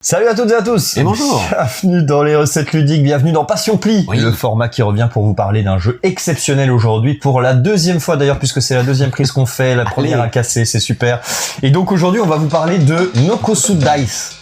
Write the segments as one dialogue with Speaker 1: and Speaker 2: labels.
Speaker 1: Salut à toutes et à tous.
Speaker 2: Et bonjour.
Speaker 1: Bienvenue dans les recettes ludiques, bienvenue dans Passion Pli, le format qui revient pour vous parler d'un jeu exceptionnel aujourd'hui, pour la deuxième fois d'ailleurs, puisque c'est la deuxième prise qu'on fait, la première a cassé, c'est super. Et donc aujourd'hui on va vous parler de Nokosu Dice.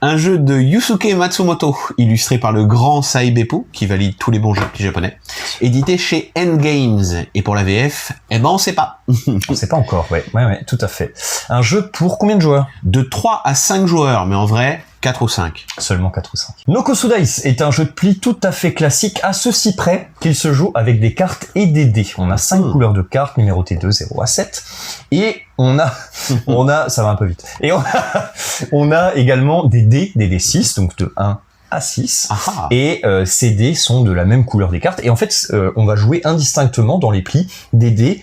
Speaker 2: Un jeu de Yusuke Matsumoto, illustré par le grand Sai Beppu, qui valide tous les bons jeux japonais, édité chez Endgames. Et pour la VF, eh ben on sait pas.
Speaker 1: On sait pas encore, ouais, tout à fait. Un jeu pour combien de joueurs?
Speaker 2: De 3 à 5 joueurs, mais en vrai, 4 ou 5.
Speaker 1: Seulement 4 ou 5. Nokosu Dice est un jeu de pli tout à fait classique, à ceci près qu'il se joue avec des cartes et des dés. On a 5 couleurs de cartes, numérotées de 0 à 7. Et on a, ça va un peu vite. Et on a également des dés 6, donc de 1 à 6. Aha. Et ces dés sont de la même couleur des cartes. Et en fait, on va jouer indistinctement dans les plis des dés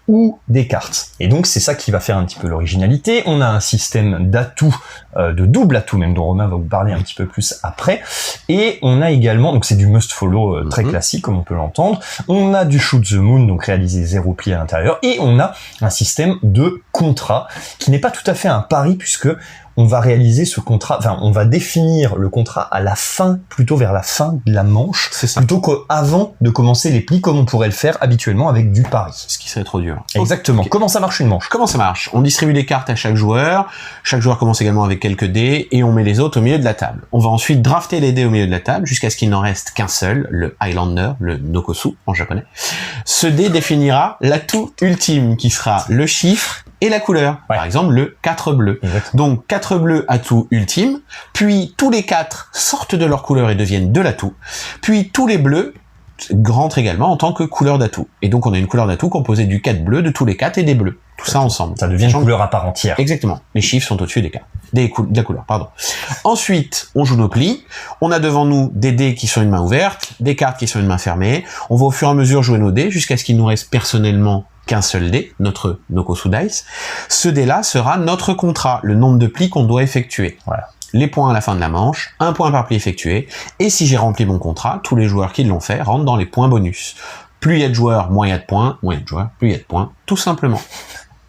Speaker 1: ou des cartes. Et donc c'est ça qui va faire un petit peu l'originalité. On a un système d'atouts, de double atout même, dont Romain va vous parler un petit peu plus après. Et on a également, donc c'est du must follow très classique comme on peut l'entendre. On a du shoot the moon, donc réaliser 0 pli à l'intérieur. Et on a un système de contrat qui n'est pas tout à fait un pari, puisque on va réaliser ce contrat, enfin, on va définir le contrat à la fin, plutôt vers la fin de la manche, plutôt qu'avant de commencer les plis, comme on pourrait le faire habituellement avec du pari.
Speaker 2: Ce qui serait trop dur.
Speaker 1: Exactement. Okay. Comment ça marche une manche?
Speaker 2: Comment ça marche? On distribue des cartes à chaque joueur. Chaque joueur commence également avec quelques dés et on met les autres au milieu de la table. On va ensuite drafter les dés au milieu de la table jusqu'à ce qu'il n'en reste qu'un seul, le Highlander, le Nokosu en japonais. Ce dé définira l'atout ultime qui sera le chiffre et la couleur. Ouais. Par exemple, le 4 bleu. Exactement. Donc 4 bleus atout ultime, puis tous les 4 sortent de leur couleur et deviennent de l'atout, puis tous les bleus rentrent également en tant que couleur d'atout. Et donc on a une couleur d'atout composée du 4 bleu, de tous les 4 et des bleus. Tout ça ensemble.
Speaker 1: Ça devient une couleur à part entière.
Speaker 2: Exactement. Les chiffres sont au-dessus des cartes. De la couleur, pardon. Ensuite, on joue nos plis. On a devant nous des dés qui sont une main ouverte, des cartes qui sont une main fermée. On va au fur et à mesure jouer nos dés jusqu'à ce qu'il nous reste personnellement qu'un seul dé, notre Nokosu Dice. Ce dé-là sera notre contrat, le nombre de plis qu'on doit effectuer. Voilà. Les points à la fin de la manche, 1 point par pli effectué, et si j'ai rempli mon contrat, tous les joueurs qui l'ont fait rentrent dans les points bonus. Plus il y a de joueurs, moins il y a de points, moins il y a de joueurs, plus il y a de points, tout simplement.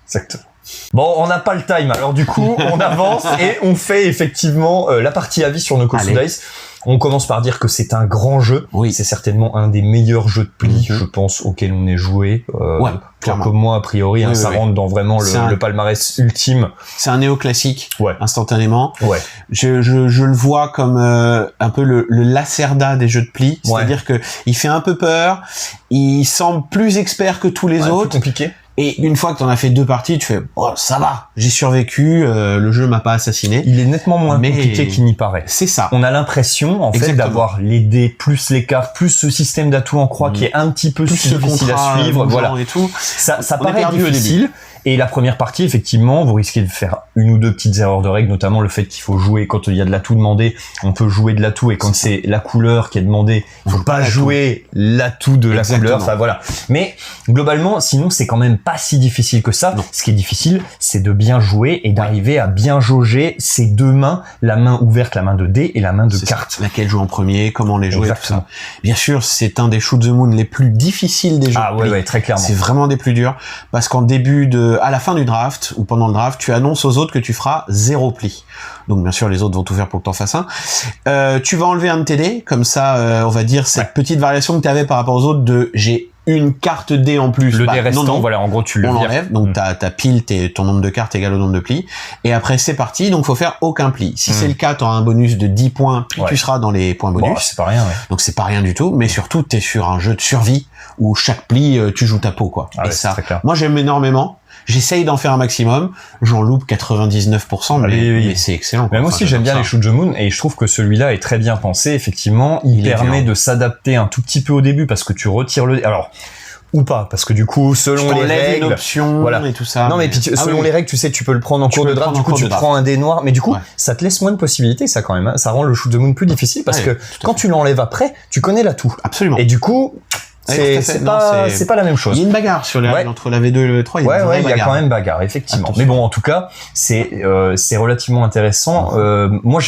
Speaker 1: Exactement. Bon, on n'a pas le time, alors du coup, on avance et on fait effectivement la partie avis sur Nokosu Dice. On commence par dire que c'est un grand jeu. Oui. C'est certainement un des meilleurs jeux de pli, je pense, auquel on ait joué.
Speaker 2: Ouais, clairement.
Speaker 1: Comme moi, a priori, ça rentre dans vraiment le palmarès ultime.
Speaker 2: C'est un néo-classique, instantanément.
Speaker 1: Ouais.
Speaker 2: Je le vois comme un peu le Lacerda des jeux de pli. C'est-à-dire que il fait un peu peur, il semble plus expert que tous les autres.
Speaker 1: Plus compliqué.
Speaker 2: Et une fois que t'en as fait 2 parties, tu fais « Oh, ça va, j'ai survécu, le jeu m'a pas assassiné. »
Speaker 1: Il est nettement moins compliqué qu'il n'y paraît.
Speaker 2: C'est ça.
Speaker 1: On a l'impression, en fait, d'avoir les dés, plus les cartes, plus ce système d'atout en croix qui est un petit peu difficile à suivre. Voilà.
Speaker 2: Et tout.
Speaker 1: Ça paraît difficile. Et la première partie, effectivement, vous risquez de faire 1 ou 2 petites erreurs de règles, notamment le fait qu'il faut jouer, quand il y a de l'atout demandé, on peut jouer de l'atout, et quand c'est la couleur qui est demandée, il faut pas jouer l'atout de la couleur, enfin voilà. Mais, globalement, sinon, c'est quand même pas si difficile que ça. Non. Ce qui est difficile, c'est de bien jouer et d'arriver à bien jauger ces deux mains, la main ouverte, la main de dés et la main de cartes.
Speaker 2: Laquelle joue en premier, comment les jouer, tout ça. Bien sûr, c'est un des Shoot the Moon les plus difficiles des jeux.
Speaker 1: Ah ouais, très clairement.
Speaker 2: C'est vraiment des plus durs, parce qu'en à la fin du draft, ou pendant le draft, tu annonces aux autres que tu feras 0 pli. Donc bien sûr, les autres vont tout faire pour que t'en fasses un. Tu vas enlever un de tes dés, comme ça, on va dire, cette petite variation que tu avais par rapport aux autres de j'ai une carte dé en plus.
Speaker 1: Le dé restant, voilà, en gros, tu le
Speaker 2: l'enlèves. Donc ta pile, ton nombre de cartes égale au nombre de plis. Et après, c'est parti. Donc, faut faire aucun pli. Si c'est le cas, tu auras un bonus de 10 points, puis tu seras dans les points bonus.
Speaker 1: Bon, c'est pas rien,
Speaker 2: Donc, c'est pas rien du tout. Mais surtout, t'es sur un jeu de survie où chaque pli, tu joues ta peau, quoi.
Speaker 1: Et ça,
Speaker 2: moi, j'aime énormément. J'essaye d'en faire un maximum, j'en loupe 99%, mais c'est excellent.
Speaker 1: Mais moi aussi j'aime bien les Shoot the Moon, et je trouve que celui-là est très bien pensé, effectivement, il permet de s'adapter un tout petit peu au début, parce que tu retires le... Alors, ou pas, parce que du coup, selon les règles,
Speaker 2: une option et tout ça.
Speaker 1: Non, mais puis selon les règles, tu sais, tu peux le prendre en cours de draft, du coup, tu prends un dé noir, mais du coup, ça te laisse moins de possibilités, ça, quand même, Ça rend le Shoot the Moon plus difficile, parce que quand tu l'enlèves après, tu connais l'atout.
Speaker 2: Absolument.
Speaker 1: Et du coup, C'est pas la même chose.
Speaker 2: Il y a une bagarre sur les règles entre la V2 et la V3.
Speaker 1: Il y a quand même bagarre, effectivement. Attention. Mais bon, en tout cas, c'est relativement intéressant. Moi,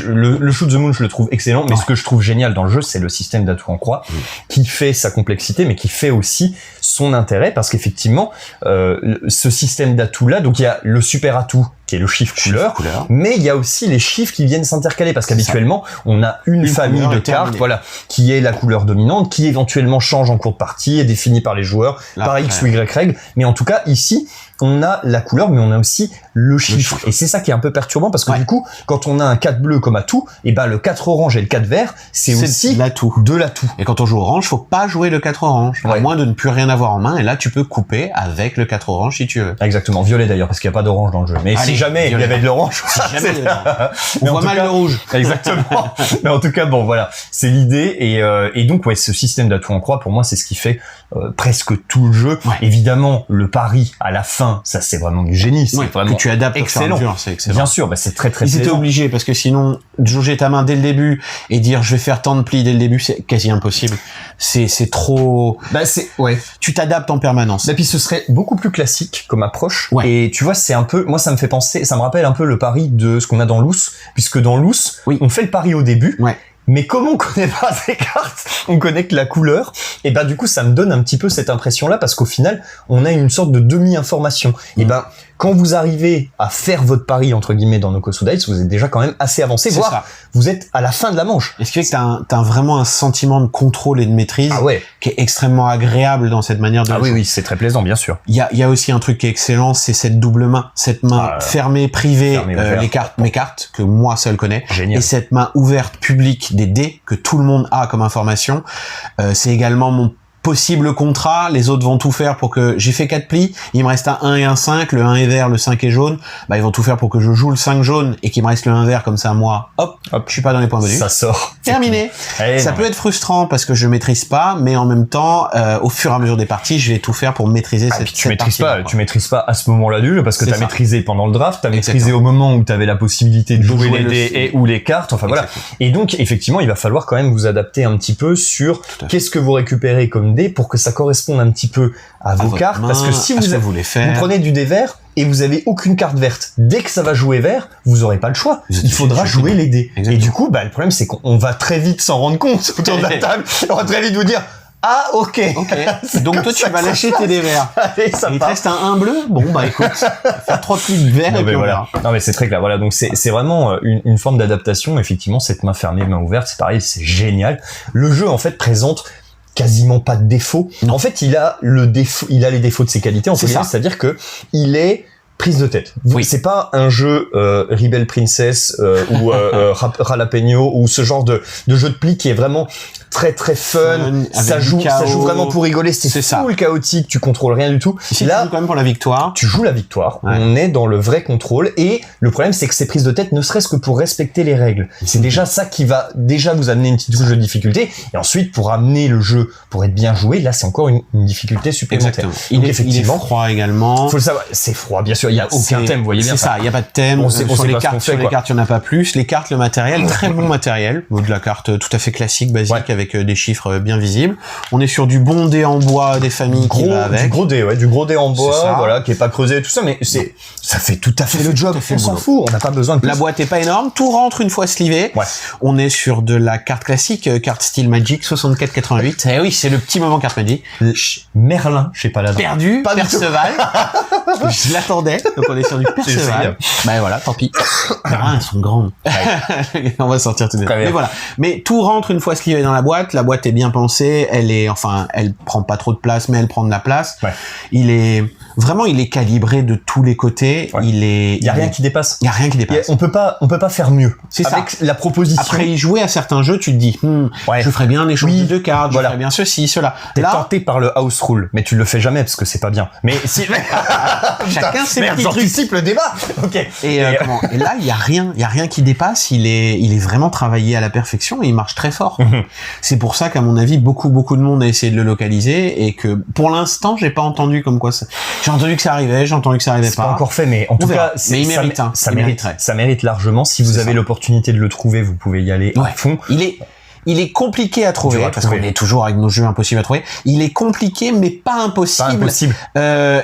Speaker 1: le Shoot the Moon, je le trouve excellent, mais ce que je trouve génial dans le jeu, c'est le système d'atout en croix, qui fait sa complexité, mais qui fait aussi son intérêt, parce qu'effectivement, ce système d'atout là, donc il y a le super atout, qui est le chiffre couleur, mais il y a aussi les chiffres qui viennent s'intercaler, parce qu'habituellement, on a une famille de cartes, voilà, qui est la couleur dominante, qui éventuellement change en cours de partie, est définie par les joueurs, par X ou Y règles, mais en tout cas, ici, on a la couleur, mais on a aussi le chiffre. Et c'est ça qui est un peu perturbant, parce que du coup, quand on a un 4 bleu comme atout, et ben le 4 orange et le 4 vert, c'est aussi de l'atout.
Speaker 2: Et quand on joue orange, faut pas jouer le 4 orange, à moins de ne plus rien avoir en main, et là tu peux couper avec le 4 orange si tu veux.
Speaker 1: Exactement, violet d'ailleurs, parce qu'il n'y a pas d'orange dans le jeu. Mais si jamais il y avait de l'orange,
Speaker 2: on voit mal le rouge.
Speaker 1: Exactement. Mais en tout cas, bon voilà, c'est l'idée, et donc ce système d'atout en croix, pour moi, c'est ce qui fait presque tout le jeu. Évidemment, le pari à la fin, ça c'est vraiment du génie, c'est vraiment
Speaker 2: que tu adaptes excellent.
Speaker 1: C'est excellent. Bien sûr, c'est très
Speaker 2: Ils étaient obligés, parce que sinon jauger ta main dès le début et dire je vais faire tant de plis dès le début, c'est quasi impossible. C'est trop. Tu t'adaptes en permanence.
Speaker 1: Et puis ce serait beaucoup plus classique comme approche. Et tu vois, c'est un peu, moi ça me rappelle un peu le pari de ce qu'on a dans Loose, puisque dans Loose, on fait le pari au début. Mais comme on connaît pas ces cartes, on connaît que la couleur, et du coup ça me donne un petit peu cette impression-là, parce qu'au final, on a une sorte de demi-information. Et quand vous arrivez à faire votre pari, entre guillemets, dans Noko Suda Ice, vous êtes déjà quand même assez avancé, voire vous êtes à la fin de la manche.
Speaker 2: Et ce qui fait que t'as vraiment un sentiment de contrôle et de maîtrise qui est extrêmement agréable dans cette manière de jouer.
Speaker 1: Oui, c'est très plaisant, bien sûr.
Speaker 2: Il y a aussi un truc qui est excellent, c'est cette double main. Cette main fermée, privée, mes cartes, que moi seul connais.
Speaker 1: Génial.
Speaker 2: Et cette main ouverte, publique, des dés, que tout le monde a comme information. C'est également mon possible contrat, les autres vont tout faire pour que j'ai fait 4 plis, il me reste un 1 et un 5, le 1 est vert, le 5 est jaune, ils vont tout faire pour que je joue le 5 jaune et qu'il me reste le 1 vert, comme ça moi, hop, je suis pas dans les points bonus.
Speaker 1: Ça sort.
Speaker 2: Terminé. Ça peut être frustrant parce que je maîtrise pas, mais en même temps, au fur et à mesure des parties, je vais tout faire pour maîtriser cette partie.
Speaker 1: Tu maîtrises pas à ce moment-là du jeu, parce que t'as maîtrisé pendant le draft, t'as maîtrisé au moment où t'avais la possibilité de jouer les dés et ou les cartes, enfin voilà. Et donc, effectivement, il va falloir quand même vous adapter un petit peu sur qu'est-ce que vous récupérez comme dés pour que ça corresponde un petit peu à vos cartes, parce que si vous prenez du dé vert et vous avez aucune carte verte, dès que ça va jouer vert, vous aurez pas le choix. Il faudra jouer les dés. Exactement. Et du coup, le problème c'est qu'on va très vite s'en rendre compte autour de la table. On va très vite vous dire ok.
Speaker 2: Donc toi tu vas lâcher tes dés verts. Allez, ça il te reste un bleu. Bon écoute, faire 3 plis de vert et puis voilà.
Speaker 1: Non mais c'est très clair. Voilà, donc c'est vraiment une forme d'adaptation. Effectivement, cette main fermée, main ouverte, c'est pareil, c'est génial. Le jeu en fait présente quasiment pas de défaut. En fait, il a les défauts de ses qualités, c'est-à-dire que il est prise de tête. C'est pas un jeu Rebel Princess ou Jalapeno ou ce genre de jeu de pli qui est vraiment très très fun, ça joue vraiment pour rigoler, c'est full chaotique, tu contrôles rien du tout.
Speaker 2: Ici, là, tu joues quand même pour la victoire.
Speaker 1: Tu joues la victoire, on est dans le vrai contrôle, et le problème c'est que ces prises de tête, ne serait-ce que pour respecter les règles, c'est déjà ça qui va déjà vous amener une petite touche de difficulté, et ensuite pour amener le jeu, pour être bien joué, là c'est encore une difficulté supplémentaire.
Speaker 2: Donc, il est froid également.
Speaker 1: Faut le savoir, c'est froid, bien sûr, il y a aucun thème, vous voyez bien.
Speaker 2: C'est ça, il y a pas de thème, sur les cartes, il y en a pas plus, les cartes, le matériel, très bon matériel, de la carte tout à fait classique, basique, avec des chiffres bien visibles. On est sur du bon dé en bois des familles qui va avec.
Speaker 1: Du gros dé en bois, voilà, qui est pas creusé et tout ça, mais ça fait tout à fait le job. On s'en fout, on n'a pas besoin de plus.
Speaker 2: La boîte est pas énorme, tout rentre une fois slivé. On est sur de la carte classique, carte style Magic 64-88. Eh oui, c'est le petit moment carte Magic.
Speaker 1: Merlin, je sais pas là.
Speaker 2: Perdu, Perceval. Je l'attendais, donc on est sur du Perceval. Voilà, tant pis. Elles sont grandes. On va sortir tout de suite. Mais voilà. Mais tout rentre une fois slivé dans la boîte est bien pensée, elle prend pas trop de place, mais elle prend de la place. Il est calibré de tous les côtés. Il y a rien qui dépasse.
Speaker 1: On peut pas faire mieux.
Speaker 2: C'est
Speaker 1: avec
Speaker 2: ça.
Speaker 1: La proposition.
Speaker 2: Après y jouer à certains jeux, tu te dis, je ferais bien un échange de 2 cartes, je ferais bien ceci, cela.
Speaker 1: T'es tenté par le house rule, mais tu le fais jamais parce que c'est pas bien. Mais si
Speaker 2: chacun ses petits trucs.
Speaker 1: J'anticipe le débat. Ok.
Speaker 2: Et là, il y a rien qui dépasse. Il est vraiment travaillé à la perfection et il marche très fort. C'est pour ça qu'à mon avis, beaucoup de monde a essayé de le localiser, et que pour l'instant, j'ai pas entendu comme quoi ça. J'ai entendu que ça arrivait, j'ai entendu que ça arrivait pas.
Speaker 1: C'est pas encore fait, mais en tout cas,
Speaker 2: mais il mérite. Ça mériterait.
Speaker 1: Ça mérite largement. Si vous avez l'opportunité de le trouver, vous pouvez y aller à fond.
Speaker 2: Il est compliqué à trouver, parce qu'on est toujours avec nos jeux impossibles à trouver. Il est compliqué, mais pas impossible.
Speaker 1: Pas impossible.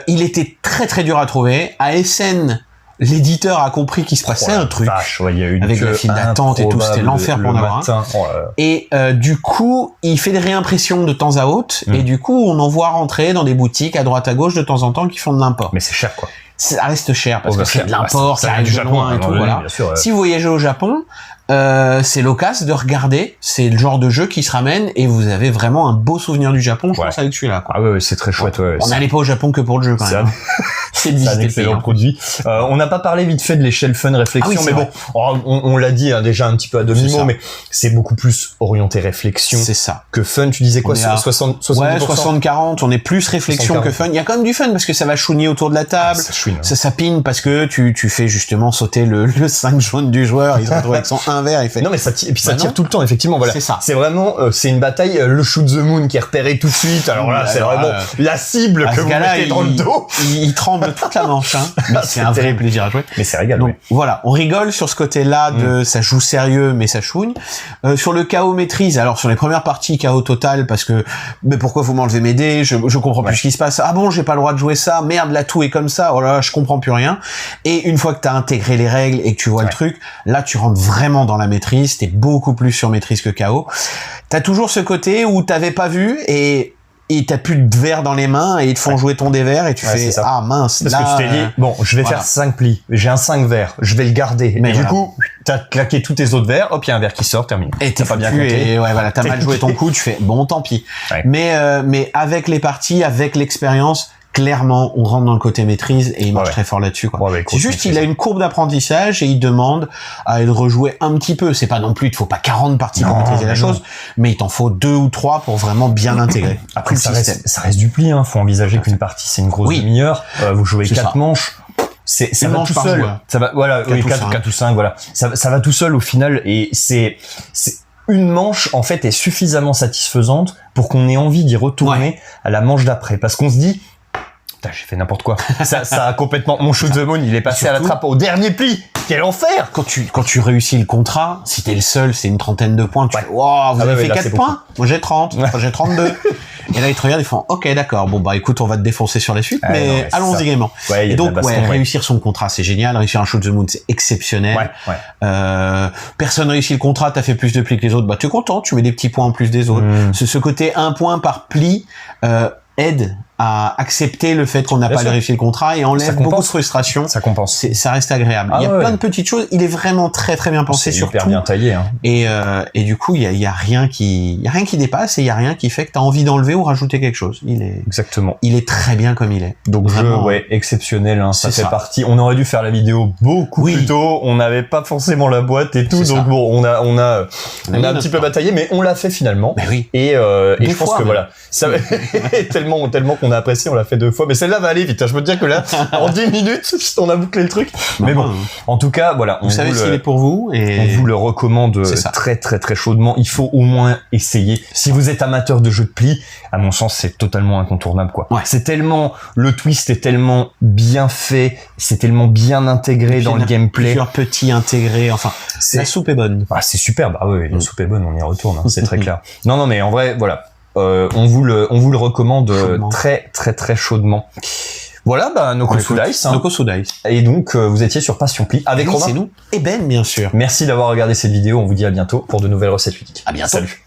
Speaker 2: Il était très très dur à trouver. ASN, l'éditeur a compris qu'il se passait un truc.
Speaker 1: Vache, ouais, il y a eu
Speaker 2: avec les files d'attente et tout, c'était l'enfer pour en avoir un. Et du coup, il fait des réimpressions de temps à autre, et du coup, on en voit rentrer dans des boutiques à droite à gauche de temps en temps qui font de l'import.
Speaker 1: Mais c'est cher, quoi.
Speaker 2: Ça reste cher, parce que c'est de l'import, ça arrive du Japon et tout, voilà.
Speaker 1: Sûr,
Speaker 2: Si vous voyagez au Japon, c'est l'occasion de regarder, c'est le genre de jeu qui se ramène et vous avez vraiment un beau souvenir du Japon, je pense, avec celui-là.
Speaker 1: Ah ouais, c'est très chouette. Ouais,
Speaker 2: on n'allait pas au Japon que pour le jeu quand même.
Speaker 1: C'est un excellent produit. On n'a pas parlé vite fait de l'échelle fun réflexion, mais bon, on l'a dit déjà un petit peu à demi-mot, mais c'est beaucoup plus orienté réflexion que fun. Tu disais quoi, 60
Speaker 2: ouais, 60-40, on est plus réflexion que fun. Il y a quand même du fun parce que ça va chouiner autour de la table, ça sapine parce que tu fais justement sauter le 5 jaune du joueur, il se retrouve avec son 1 vert, il fait...
Speaker 1: Non mais ça tire, et puis ça tire tout le temps, effectivement, voilà.
Speaker 2: C'est ça.
Speaker 1: C'est vraiment, c'est une bataille, le shoot the moon qui est repéré tout de suite, alors là, c'est vraiment la cible que vous mettez dans le dos.
Speaker 2: Il tremble toute la manche, hein. Mais c'est un vrai plaisir à jouer.
Speaker 1: Mais c'est régal,
Speaker 2: donc, voilà, on rigole sur ce côté-là de ça joue sérieux, mais ça chouigne. Sur le KO maîtrise, alors sur les premières parties, KO total, parce que, mais pourquoi vous m'enlevez mes dés, je comprends plus ce qui se passe. Ah bon, j'ai pas le droit de jouer ça, merde, là tout est comme ça, oh là, je comprends plus rien. Et une fois que t'as intégré les règles et que tu vois le truc, là tu rentres vraiment dans la maîtrise, t'es beaucoup plus sur maîtrise que KO. T'as toujours ce côté où t'avais pas vu et t'as plus de verre dans les mains et ils te font jouer ton dévers et tu fais ah mince.
Speaker 1: Parce que tu t'es dit bon, je vais faire 5 plis, j'ai un 5 verres, je vais le garder. Mais du coup, t'as claqué tous tes autres verres, hop, il y a un verre qui sort, terminé.
Speaker 2: Et t'as pas bien compté. Et ouais, voilà, t'as mal joué ton coup, tu fais bon, tant pis. Mais avec les parties, avec l'expérience, clairement, on rentre dans le côté maîtrise et il marche très fort là-dessus, quoi. C'est juste, il a une courbe d'apprentissage et il demande à le rejouer un petit peu. C'est pas non plus, il te faut pas 40 parties pour maîtriser la chose, mais il t'en faut 2 ou 3 pour vraiment bien intégrer.
Speaker 1: Après, ça reste du pli, hein. Faut envisager qu'une partie, c'est une grosse demi-heure. Vous jouez 4 manches. Ça va tout seul. Ça va, voilà, 4 ou 5, voilà. Ça va tout seul au final et c'est une manche, en fait, est suffisamment satisfaisante pour qu'on ait envie d'y retourner à la manche d'après. Parce qu'on se dit, j'ai fait n'importe quoi. Ça a complètement, mon shoot the moon, il est passé à la trappe au dernier pli. Quel enfer!
Speaker 2: Quand tu réussis le contrat, si t'es le seul, c'est une trentaine de points. Tu fais, wow, vous avez fait 4 points? Moi, j'ai 30. Moi, j'ai 32. Et là, ils te regardent, ils font, ok, d'accord. Bon, bah, écoute, on va te défoncer sur la suite, mais allons-y gaiement. Et donc, réussir son contrat, c'est génial. Réussir un shoot the moon, c'est exceptionnel. Personne réussit le contrat, t'as fait plus de plis que les autres. Bah, tu es content, tu mets des petits points en plus des autres. Ce côté 1 point par pli, aide à accepter le fait qu'on n'a pas réussi le contrat et enlève beaucoup de frustration.
Speaker 1: Ça compense.
Speaker 2: Ça reste agréable. Il y a plein de petites choses. Il est vraiment très très bien pensé sur tout.
Speaker 1: C'est hyper bien taillé, hein.
Speaker 2: Et du coup, il y a rien qui dépasse et il y a rien qui fait que t'as envie d'enlever ou rajouter quelque chose.
Speaker 1: Exactement.
Speaker 2: Il est très bien comme il est.
Speaker 1: Donc vraiment, exceptionnel, hein. Ça fait partie. On aurait dû faire la vidéo beaucoup plus tôt. On n'avait pas forcément la boîte et tout. Donc bon, on a un petit peu bataillé, mais on l'a fait finalement.
Speaker 2: Mais oui.
Speaker 1: Et je pense que voilà, ça tellement qu'on a apprécié, on l'a fait 2 fois, mais celle-là va aller vite. Je peux te dire que là, en 10 minutes, on a bouclé le truc. Mais bon, en tout cas, voilà.
Speaker 2: Vous savez s'il est pour vous et
Speaker 1: on vous le recommande très très très chaudement. Il faut au moins essayer. Si vous êtes amateur de jeux de pli, à mon sens, c'est totalement incontournable, quoi. C'est tellement, le twist est tellement bien fait, c'est tellement bien intégré dans le gameplay.
Speaker 2: Plusieurs petits intégrés, enfin, la soupe est bonne.
Speaker 1: Ah, c'est super. Bah oui, la soupe est bonne, on y retourne, hein, c'est très clair. Non, mais en vrai, voilà. On vous le recommande très très très chaudement. Voilà, Nokosu Dice.
Speaker 2: Nokosu Dice.
Speaker 1: Et donc, vous étiez sur Passion Pli avec Romain.
Speaker 2: C'est nous. Et Ben, bien sûr.
Speaker 1: Merci d'avoir regardé cette vidéo. On vous dit à bientôt pour de nouvelles recettes ludiques.
Speaker 2: À bientôt.
Speaker 1: Salut.